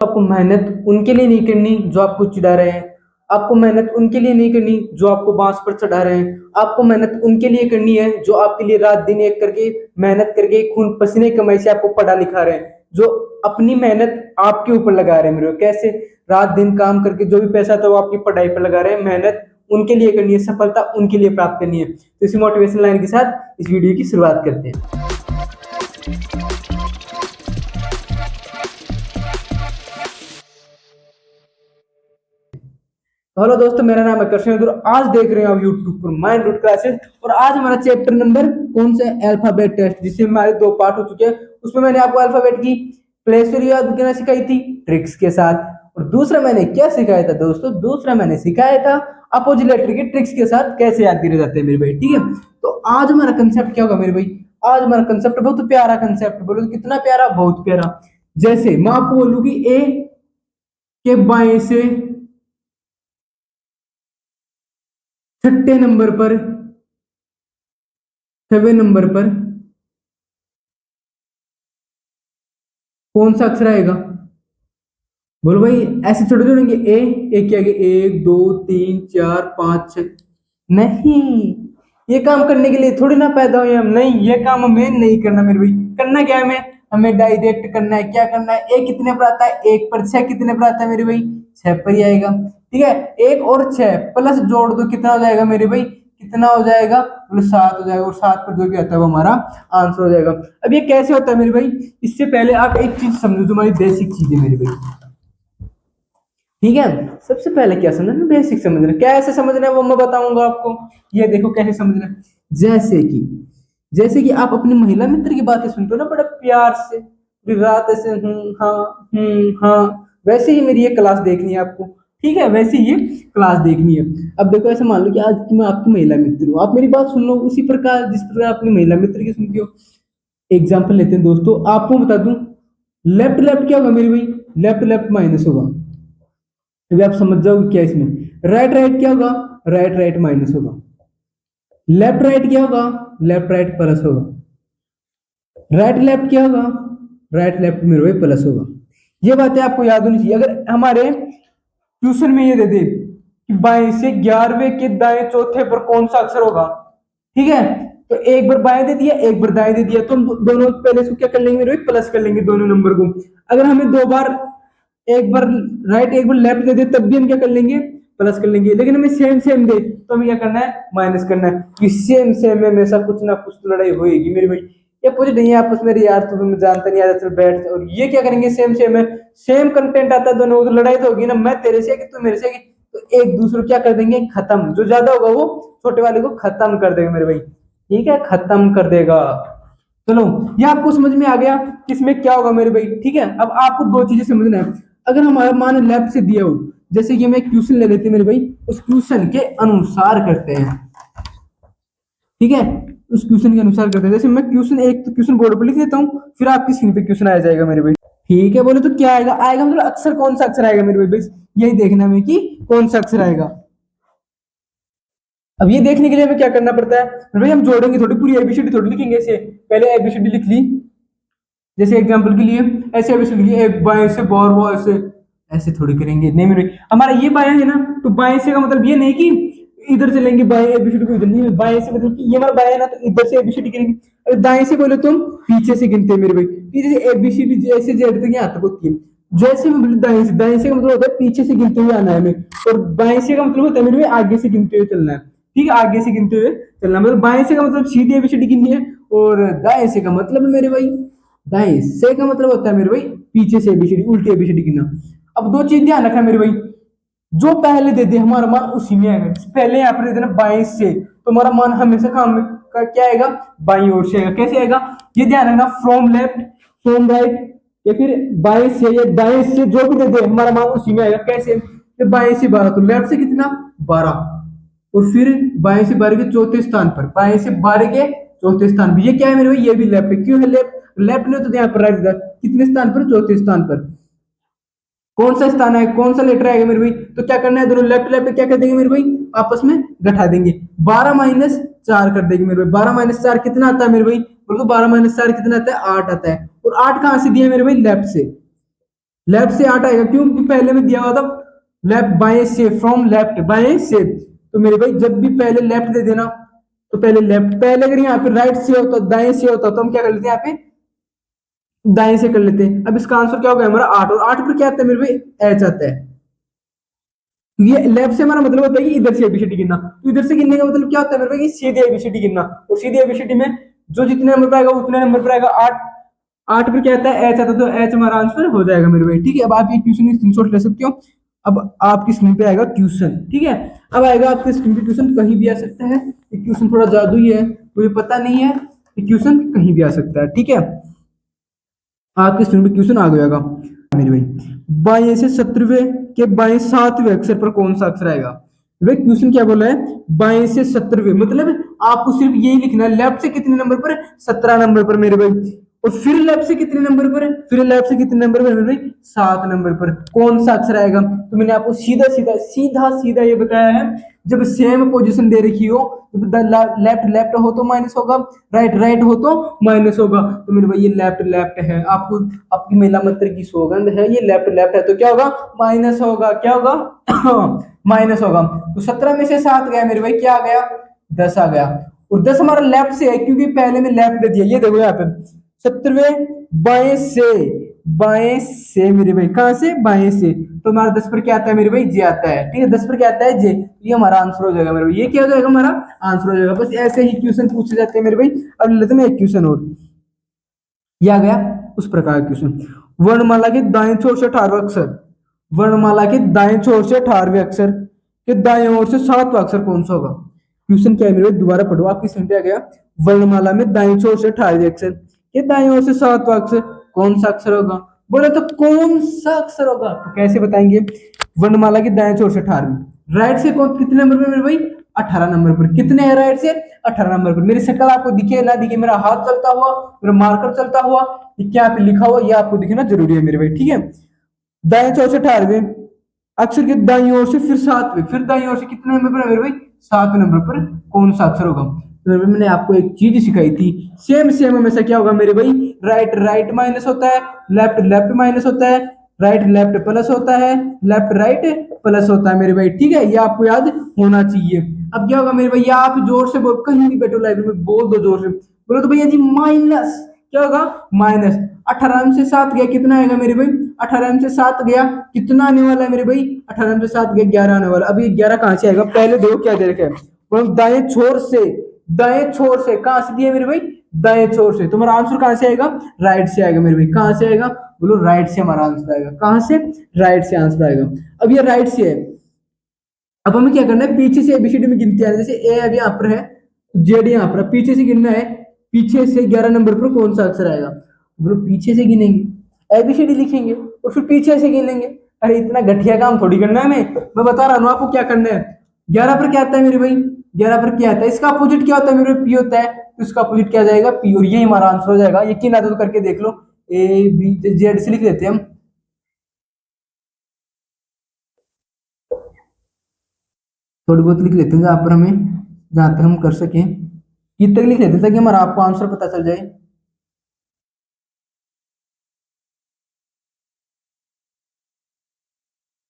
आपको मेहनत उनके लिए नहीं करनी जो आपको चिढ़ा रहे हैं। आपको मेहनत उनके लिए नहीं करनी जो आपको बांस पर चढ़ा रहे हैं। आपको मेहनत उनके लिए करनी है जो आपके लिए रात दिन एक करके मेहनत करके खून पसीने कमाई से आपको पढ़ा लिखा रहे हैं, जो अपनी मेहनत आपके ऊपर लगा रहे हैं। मेरे को कैसे रात दिन काम करके जो भी पैसा था वो आपकी पढ़ाई पर लगा रहे हैं। मेहनत उनके लिए करनी है, सफलता उनके लिए प्राप्त करनी है। तो इसी मोटिवेशन लाइन के साथ इस वीडियो की शुरुआत करते हैं। हेलो दोस्तों, मेरा नाम है कृष्ण। आज देख रहे हैं आप यूट्यूब पर माइंड रूट क्लासेस, और आज हमारा चैप्टर नंबर कौन सा है? अल्फाबेट टेस्ट, जिसमें हमारे 2 पार्ट हो चुके हैं। उसमें मैंने आपको अल्फाबेट की प्लेसर याद करना सिखाई थी ट्रिक्स के साथ, और दूसरा मैंने क्या सिखाया था दोस्तों? दूसरा मैंने सिखाया था अपोजिट लेटर की ट्रिक्स के साथ कैसे याद करे जाते हैं मेरे भाई। ठीक है, तो आज हमारा कंसेप्ट क्या होगा मेरे भाई? आज हमारा कंसेप्ट बहुत प्यारा कंसेप्ट। बोलो तो कितना प्यारा, बहुत प्यारा। जैसे मैं आपको बोलूं कि ए के बाएं से छठे नंबर पर, 6वें नंबर पर कौन सा अक्षर आएगा? बोलो भाई, ऐसे थोड़े जोड़ेंगे। ए के आगे 1 2 3 4 5 6। नहीं, ये काम करने के लिए थोड़ी ना पैदा हुए हम। नहीं, ये काम हमें नहीं करना मेरे भाई। करना क्या है हमें? हमें डायरेक्ट करना है। क्या करना है? ए कितने पर आता है? 1 पर। 6 कितने पर आता है मेरे भाई? 6 पर ही आएगा। ठीक है, 1 और 6 प्लस जोड़ दो, कितना हो जाएगा मेरे भाई? कितना हो जाएगा? बोले 7 हो जाएगा, और 7 पर जो भी आता है वो हमारा आंसर हो जाएगा। अब ये कैसे होता है मेरे भाई? इससे पहले आप एक चीज समझो, तुम्हारी बेसिक चीज है मेरे भाई। ठीक है, सबसे पहले क्या समझना? बेसिक समझना। कैसे समझना है वो मैं बताऊंगा आपको। ये देखो कैसे समझना है। जैसे कि आप अपनी महिला मित्र की बातें सुनते हो ना बड़ा प्यार से, पूरी रात ऐसे हाँ, वैसे ही मेरी ये क्लास देखनी है आपको। ठीक है, वैसे ही ये क्लास देखनी है। अब देखो, ऐसे मान लो कि आज मैं आपकी महिला मित्र हूँ, आप मेरी बात सुन लो उसी प्रकार जिस प्रकार अपनी महिला मित्र की सुनती हो। एग्जाम्पल लेते हैं दोस्तों, आपको बता दूं, लेफ्ट लेफ्ट क्या होगा मेरी भाई? लेफ्ट लेफ्ट माइनस होगा। अभी आप समझ जाओगे क्या इसमें। राइट राइट क्या होगा? राइट राइट माइनस होगा। लेफ्ट राइट क्या होगा? लेफ्ट राइट प्लस होगा। राइट लेफ्ट क्या होगा? राइट लेफ्ट मेरे भाई प्लस होगा। ये बातें आपको याद होनी चाहिए। अगर हमारे ट्यूशन में ये दे दे कि बाएं से 11वें के दाएं चौथे पर कौन सा अक्षर होगा, ठीक है, तो एक बार बाएं दे दिया, एक बार दाएं दे दिया, तो हम दोनों पहले से क्या कर लेंगे मेरे भाई? प्लस कर लेंगे दोनों नंबर को। अगर हमें 2 बार, एक बार राइट एक बार लेफ्ट दे दे, तब भी हम क्या कर लेंगे? प्लस कर लेंगे। लेकिन हमें सेम सेम दे तो हमें क्या करना है? माइनस करना है। कि सेम सेम में हमेशा कुछ ना कुछ तो लड़ाई होएगी मेरी भाई। ये पूछ नहीं है आपस में, यार तू तुम्हें जानता नहीं, चल बैठ। और ये क्या करेंगे? सेम सेम है, सेम कंटेंट आता है दोनों, तो लड़ाई तो होगी ना, मैं तेरे से कि तू मेरे से। तो एक दूसरे को क्या कर देंगे? खत्म। जो ज्यादा होगा वो छोटे वाले को खत्म कर देगा मेरे भाई। ठीक है, खत्म कर देगा। चलो, ये आपको समझ में आ गया कि इसमें क्या होगा मेरे भाई। ठीक है, अब आपको 2 चीजें समझना है। अगर हमारा मान लेफ्ट से दिया हो, जैसे कि हमें क्वेश्चन ले लेते हैं मेरे भाई, उस क्वेश्चन के अनुसार करते हैं। ठीक है, उस क्वेश्चन के अनुसार करते हैं। जैसे मैं क्वेश्चन एक तो क्वेश्चन बोर्ड पर लिख देता हूँ, फिर आपकी स्क्रीन पे क्वेश्चन आ जाएगा मेरे भाई। ठीक है, बोले तो क्या आएगा? आएगा मतलब अक्षर, कौन सा अक्षर आएगा मेरे भाई? बस यही देखना है कि कौन सा अक्षर आएगा। अब ये देखने के लिए हमें क्या करना पड़ता है भाई? हम जोड़ेंगे थोड़ी, पूरी एबीसीडी थोड़ी लिखेंगे ऐसे। पहले एबीसीडी लिख ली, जैसे एग्जांपल के लिए ऐसे एबीसीडी लिखी, एक बाएं से बार वो ऐसे, ऐसे थोड़ी करेंगे। नहीं मेरे, हमारा ये बायां है ना, तो बाएं से का मतलब ये नहीं कि इधर से लेंगे बाएं एबीसीडी को, इधर नहीं। बाएं से मतलब कि ये हमारा बायां है ना, तो इधर से एबीसीडी करेंगे। अगर दाएं से बोले तो हम पीछे से गिनते हैं मेरे भाई। पीछे से एबीसीडी जैसे जेड तक यहाँ तक होती है। जैसे मैं बोले दाएं से, दाएं से का मतलब होता है पीछे से गिनते हुए आना है हमें, और बाएं से का मतलब होता है मेरे भाई आगे से गिनते हुए चलना है। ठीक है, आगे से गिनते हुए चलना, मतलब बाएं से का मतलब सीधी एबीसीडी गिननी है, और दाएं से का मतलब मेरे भाई, दाएं से का मतलब होता है मेरे भाई पीछे से एबीसीडी, उल्टी एबीसीडी गिनना। अब 2 चीज ध्यान रखना मेरे भाई, जो पहले दे दे हमारा मान उसी में आएगा। पहले यहाँ पर दे देना 22 से, तो हमारा मान हमेशा काम का क्या आएगा? बाई ओर से आएगा। कैसे आएगा? ये ध्यान रखना, फ्रॉम लेफ्ट, फ्रॉम राइट, या फिर 22 से या दाएं से, जो भी दे दे हमारा मान उसी में आएगा। कैसे? 22 से 12, तो लेफ्ट से कितना? 12, और फिर 22 से 12 के चौथे स्थान पर, 22 से 12 के चौथे स्थान पर, ये क्या है मेरे भाई? ये भी लेफ्ट है। क्यों है लेफ्ट? लेफ्ट ने तो यहाँ पर राइट दिया, कितने स्थान पर? चौथे स्थान पर। कौन सा स्थान है, कौन सा लेटर आएगा मेरे भाई? तो क्या करना है, दोनों लेफ्ट लेफ्ट क्या कर देंगे मेरे भाई? आपस में घटा देंगे। 12 माइनस 4 कर देंगे मेरे भाई। 12 माइनस 4 कितना आता है मेरे भाई? बोलो, 12 माइनस 4 कितना आता है? 8 आता है। और 8 कहां से दिया मेरे भाई? लेफ्ट से। लेफ्ट से 8 आएगा, क्यों? क्योंकि पहले में दिया हुआ था लेफ्ट, बाएं से, फ्रॉम लेफ्ट, बाएं से। तो मेरे भाई जब भी पहले लेफ्ट दे देना तो पहले लेफ्ट, पहले अगर यहाँ पे राइट से होता, दाएं से होता, तो हम क्या कर लेते हैं, यहाँ पे दाएं से कर लेते हैं। अब इसका आंसर क्या होगा हमारा 8, और 8 पर क्या आता है मेरे भाई, एच आता है। ये लेफ्ट से हमारा मतलब होता है कि इधर से एबीसीडी गिनना, तो इधर से गिनने का मतलब क्या होता है मेरे भाई, सीधे एबीसीडी गिनना, और सीधे एबीसीडी में जो जितने नंबर पर आएगा उतने नंबर पर आएगा 8। 8 पर क्या आता है, एच आता है, तो एच हमारा आंसर हो जाएगा मेरे भाई। ठीक है, अब आप ये क्वेश्चन स्क्रीनशॉट ले सकते हो। अब आपकी स्क्रीन पे आएगा क्वेश्चन, ठीक है। अब आएगा आपकी स्क्रीन पे क्वेश्चन, कहीं भी आ सकता है, ये क्वेश्चन थोड़ा जादुई है, मुझे पता नहीं है, ये क्वेश्चन कहीं भी आ सकता है, ठीक है। आपके स्क्रीन पे क्वेश्चन आ गया मेरे भाई, बाएं से 17वें के बाएं 7वें अक्षर पर कौन सा अक्षर आएगा। भाई क्वेश्चन क्या बोला है, बाएं से 17वें, मतलब आपको सिर्फ यही लिखना है, लेफ्ट से कितने नंबर पर, 17 नंबर पर मेरे भाई, और फिर लेफ्ट से कितने नंबर पर है, फिर लेफ्ट से कितने नंबर पर मेरे भाई, 7 नंबर पर कौन सा अक्षर आएगा। तो मैंने आपको सीधा सीधा सीधा सीधा ये बताया है, जब सेम पोजीशन दे रखी हो, जब लेफ्ट लेफ्ट हो तो माइनस होगा, राइट राइट हो तो माइनस होगा। तो मेरे भाई ये लेफ्ट लेफ्ट है, आपको आपकी महिला मंत्र की सौगंध है, ये लेफ्ट लेफ्ट है, तो क्या होगा, माइनस होगा, क्या होगा माइनस होगा। तो 17 में से 7 गया मेरे भाई, क्या आ गया, 10 आ गया, और 10 हमारा लेफ्ट से है, क्योंकि पहले में लेफ्ट दे दिया, ये देखो यहाँ पे 17वें बाएं से, बाएं से मेरे भाई, कहां से, बाएं से, तो हमारा 10 पर क्या आता है मेरे भाई, जे आता है, ठीक है, 10 पर क्या आता है, जे, ये हमारा आंसर हो जाएगा मेरे भाई, ये क्या हो जाएगा, हमारा आंसर हो जाएगा। बस ऐसे ही क्वेश्चन पूछे जाते हैं मेरे भाई। अब लेते हैं एक क्वेश्चन और, ये आ गया उस प्रकार का क्वेश्चन, वर्णमाला के दाएं छोर से 18वां अक्षर, वर्णमाला के दाएं छोर से 18वें अक्षर के दाएं ओर से 7वां अक्षर कौन सा होगा। क्वेश्चन क्या है मेरे भाई, दोबारा पढ़ो, आपकी स्क्रीन पे आ गया, वर्णमाला में दाएं छोर से 18वें अक्षर के दाएं ओर से 7वां अक्षर कौन सा अक्षर होगा। बोले तो कौन सा अक्षर होगा, तो कैसे बताएंगे, वर्णमाला के दाएं छोर से 18वीं, राइट से कौन, कितने नंबर पे मेरे भाई, 18 नंबर पर, कितने है राइट से, 18 नंबर पर। मेरी शक्ल आपको दिखे ना दिखे, मेरा हाथ चलता हुआ, मेरा मार्कर चलता हुआ, ये क्या पे लिखा हुआ, ये आपको दिखना जरूरी है मेरे भाई, ठीक है। दाएं छोर से 18वें अक्षर के दाईं ओर से फिर 7वें, फिर दाईं ओर से कितने नंबर पर है मेरे भाई, 7वें नंबर पर कौन सा अक्षर होगा। तो मेरे भाई मैंने आपको एक चीज सिखाई थी, सेम सेम हमेशा क्या होगा मेरे भाई, राइट राइट माइनस होता है, लेफ्ट लेफ्ट माइनस होता है, राइट लेफ्ट प्लस होता है, लेफ्ट राइट प्लस होता है मेरे भाई, ठीक है, ये आपको याद होना चाहिए। अब क्या होगा मेरे भाई, आप जोर से बोल, कहीं भी बैठो लाइब्रेरी में बोल दो जोर से, बोलो तो भैया जी माइनस, क्या होगा, माइनस 18 से 7 गया, कितना आएगा मेरे भाई, 18 से 7 गया, कितना आने वाला है मेरे भाई, 18 से 7 गया 11 आने वाला। अब ये 11 कहां से आएगा, पहले देखो क्या दे रखा है, दाएं छोर से, दाएं छोर से कहां से दिया मेरे भाई, दाएं छोर से, तुम्हारा आंसर कहां से आएगा, राइट से आएगा मेरे भाई, कहां से आएगा, बोलो राइट से हमारा आंसर आएगा, कहां से, राइट से आंसर आएगा। अब ये राइट से है, अब हमें क्या करना है, पीछे से एबीसीडी में गिनती है, जैसे ए अभी यहाँ पर है, जेड यहाँ पर, पीछे से गिनना है, पीछे से 11 नंबर पर कौन सा अक्षर आएगा, बोलो पीछे से गिनेंगे, एबीसीडी लिखेंगे और फिर पीछे से गिनेंगे। अरे इतना घटिया काम थोड़ी करना है, मैं बता रहा हूँ आपको क्या करना है। 11 पर क्या आता है मेरे भाई, 11 पर क्या आता है, इसका अपोजिट क्या होता है मेरे, पी होता है, तो इसका अपोजिट क्या जाएगा, पी, और ये हमारा आंसर हो जाएगा। यकीन आता तो करके देख लो, ए बी जेड से लिख देते हैं हम, थोड़ी बहुत लिख लेते हैं जहां पर हमें, जहां तक हम कर सकें, कितने तक लिख लेते हैं ताकि हमारा आपको आंसर पता चल जाए।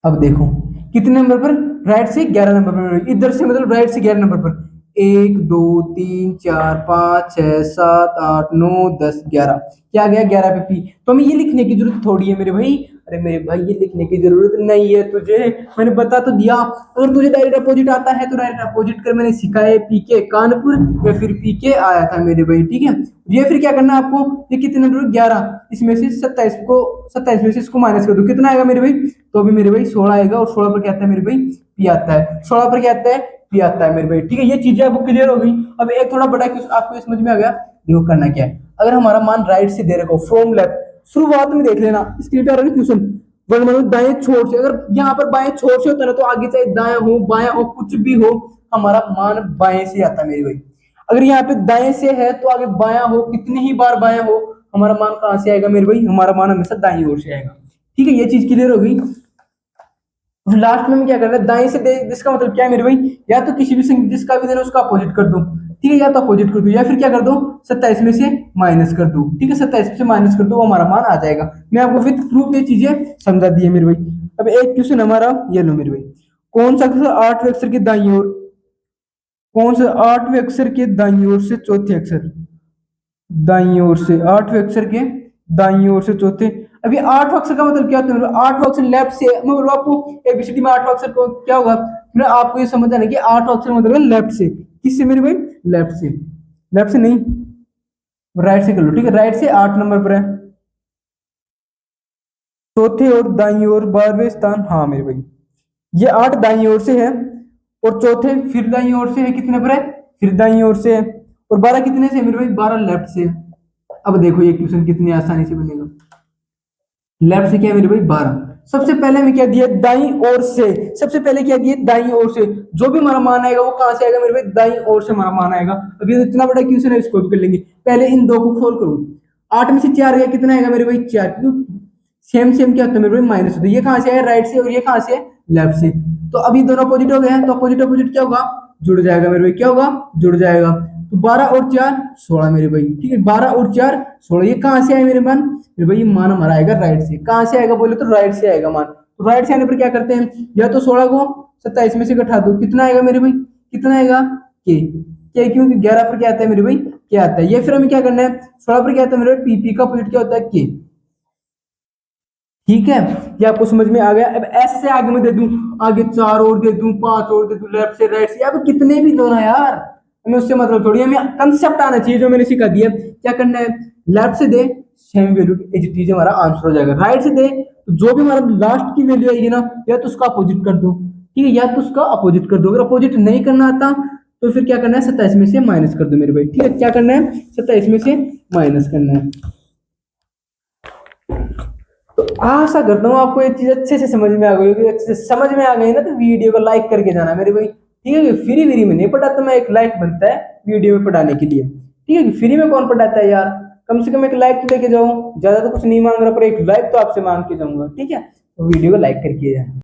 अब देखो कितने नंबर पर, राइट से 11 नंबर पर, इधर से मतलब राइट से 11 नंबर पर, 1 2 3 4 5 6 7 8 9 10 11, क्या आ गया 11 पे पी। तो हमें ये लिखने की जरूरत थोड़ी है मेरे भाई, अरे मेरे भाई ये लिखने की जरूरत नहीं है तुझे, मैंने बता तो दिया। अगर तुझे डायरेक्ट अपोजिट आता है तो डायरेक्ट अपोजिट कर, मैंने सिखाया पीके कानपुर या फिर पीके आया था मेरे भाई, ठीक है। ये फिर क्या करना है आपको, ये कितने नंबर 11, इसमें से 27 को, 27 में से इसको माइनस कर दो, कितना आएगा मेरे भाई, तो अभी मेरे भाई 16 आएगा, और 16 पर क्या आता है मेरे भाई, पी आता है, 16 पर क्या आता है, पी आता है मेरे भाई, ठीक है। ये चीजें आपको क्लियर हो गई। अब एक थोड़ा बड़ा क्वेश्चन आपको समझ में आ गया, देखो करना क्या है, अगर हमारा मान राइट से दे रखा हो, फ्रॉम लेफ्ट, शुरुआत में देख लेना स्क्रीन पे आ रहा है क्वेश्चन, वन मतलब दाएं छोर से, अगर यहाँ पर बाएं छोर से होता है ना, तो आगे चाहे दाएं हो बाएं हो कुछ भी हो, हमारा मान बाएं से आता है मेरे भाई। अगर यहाँ पे दाएं से है तो आगे बायां हो, कितनी ही बार बायां हो, हमारा मान कहां से आएगा मेरे भाई, हमारा मान हमेशा दाई ओर से आएगा, ठीक है। ये चीज क्लियर हो गई। लास्ट में क्या करना है, दाएं से जिसका मतलब क्या है मेरे भाई, या तो किसी भी संख्या जिसका भी देना उसका अपोजिट कर दो, ठीक है, या तो अपोजिट कर दो या फिर क्या कर दो 27 में से माइनस कर दो। ठीक है, 27 में से माइनस कर दो, वो हमारा मान आ जाएगा। मैं आपको विद प्रूफ ये चीजें समझा दी है मेरे भाई। अब एक क्वेश्चन हमारा ये लो मेरे भाई, कौन सा अक्षर 8वें अक्षर के दाईं ओर, कौन सा 8वें अक्षर के दाईं ओर से चौथे अक्षर, दाईं ओर से 8वें अक्षर के दाईं ओर से चौथे। अभी 8वां अक्षर का मतलब क्या होता है? 8वां अक्षर लेफ्ट से, मैं बोलूँ आपको एबीसीडी में 8वां अक्षर को क्या होगा, मैं आपको ये समझ आना कि 8वां अक्षर मतलब है लेफ्ट से। किससे मेरे भाई? लेफ्ट से। लेफ्ट से नहीं, राइट से कर लो। ठीक है, राइट से 8 नंबर पर है, चौथे और दाईं ओर 12वें स्थान। हाँ मेरे भाई, ये 8 दाईं ओर से है और चौथे फिर दाईं ओर से है, कितने पर है? फिर दाईं ओर से है। और 12 कितने से है मेरे भाई? 12 लेफ्ट से है। अब देखो ये क्वेश्चन कितनी आसानी से बनेगा। लेफ्ट से क्या है मेरे भाई? 12। सबसे पहले हमें क्या दिया? दाईं ओर से। सबसे पहले क्या दिया? दाईं ओर से। जो भी हमारा मान आएगा वो कहां से आएगा मेरे भाई? दाईं ओर से हमारा मान आएगा। अभी तो इतना बड़ा क्वेश्चन है, इसको भी कर लेंगे। पहले इन दो को सोल्व करो। 8 में से 4 गया, कितना आएगा मेरे भाई? 4। क्योंकि सेम सेम क्या होता है मेरे भाई? माइनस होता है। ये कहां से है? राइट से, और ये कहां से है? लेफ्ट से। तो अभी दोनों अपोजिट हो गए हैं, तो अपोजिट अपोजिट क्या होगा? जुड़ जाएगा मेरे भाई। क्या होगा? जुड़ जाएगा। तो 12 और 4 16 मेरे भाई। ठीक है, 12 और 4 16। ये कहां से आए मेरे मान? मेरे भाई ये मान हमारा आएगा राइट से। कहां से आएगा बोले तो राइट से आएगा मान। तो राइट से आने पर क्या करते हैं? या तो 16 को 27 में से घटा दो, कितना आएगा मेरे भाई? कितना आएगा? के क्योंकि 11 पर क्या आता है मेरे भाई? क्या आता है। ये फिर हमें क्या करना है? 16 पर क्या आता है मेरे भाई? पी का अपोजिट क्या होता है? के। ठीक है, ये आपको समझ में आ गया। अब एस से आगे मैं दे दूं, आगे 4 और दे दूं, 5 और दे दूं, लेफ्ट से राइट से, अब कितने भी दो ना यार, हमें उससे मतलब थोड़ी, हमें कंसेप्ट आना चाहिए जो मैंने सिखा दिया। क्या करना है? लेफ्ट से दे, same value as it is हमारा आंसर हो जाएगा। राइट से दे तो जो भी हमारा लास्ट की वैल्यू आएगी ना, या तो उसका अपोजिट कर दो। ठीक है, या तो उसका अपोजिट कर दो। अगर अपोजिट नहीं करना आता तो फिर क्या करना है? 27 में से माइनस कर दो मेरे भाई। ठीक है, क्या करना है? 27 में से माइनस करना है। तो आशा करता हूँ आपको ये चीज अच्छे से समझ में आ गई होगी। अच्छे से समझ में आ गई ना तो वीडियो को लाइक करके जाना मेरे भाई। ठीक है, फ्री फ्री में नहीं पढ़ाता मैं, एक लाइक बनता है वीडियो में पढ़ाने के लिए। ठीक है, फ्री में कौन पढ़ाता है यार? कम से कम एक लाइक तो लेके जाओ, ज्यादा तो कुछ नहीं मांग रहा, पर एक लाइक तो आपसे मांग के जाऊंगा। ठीक है, तो वीडियो को लाइक करके जाए।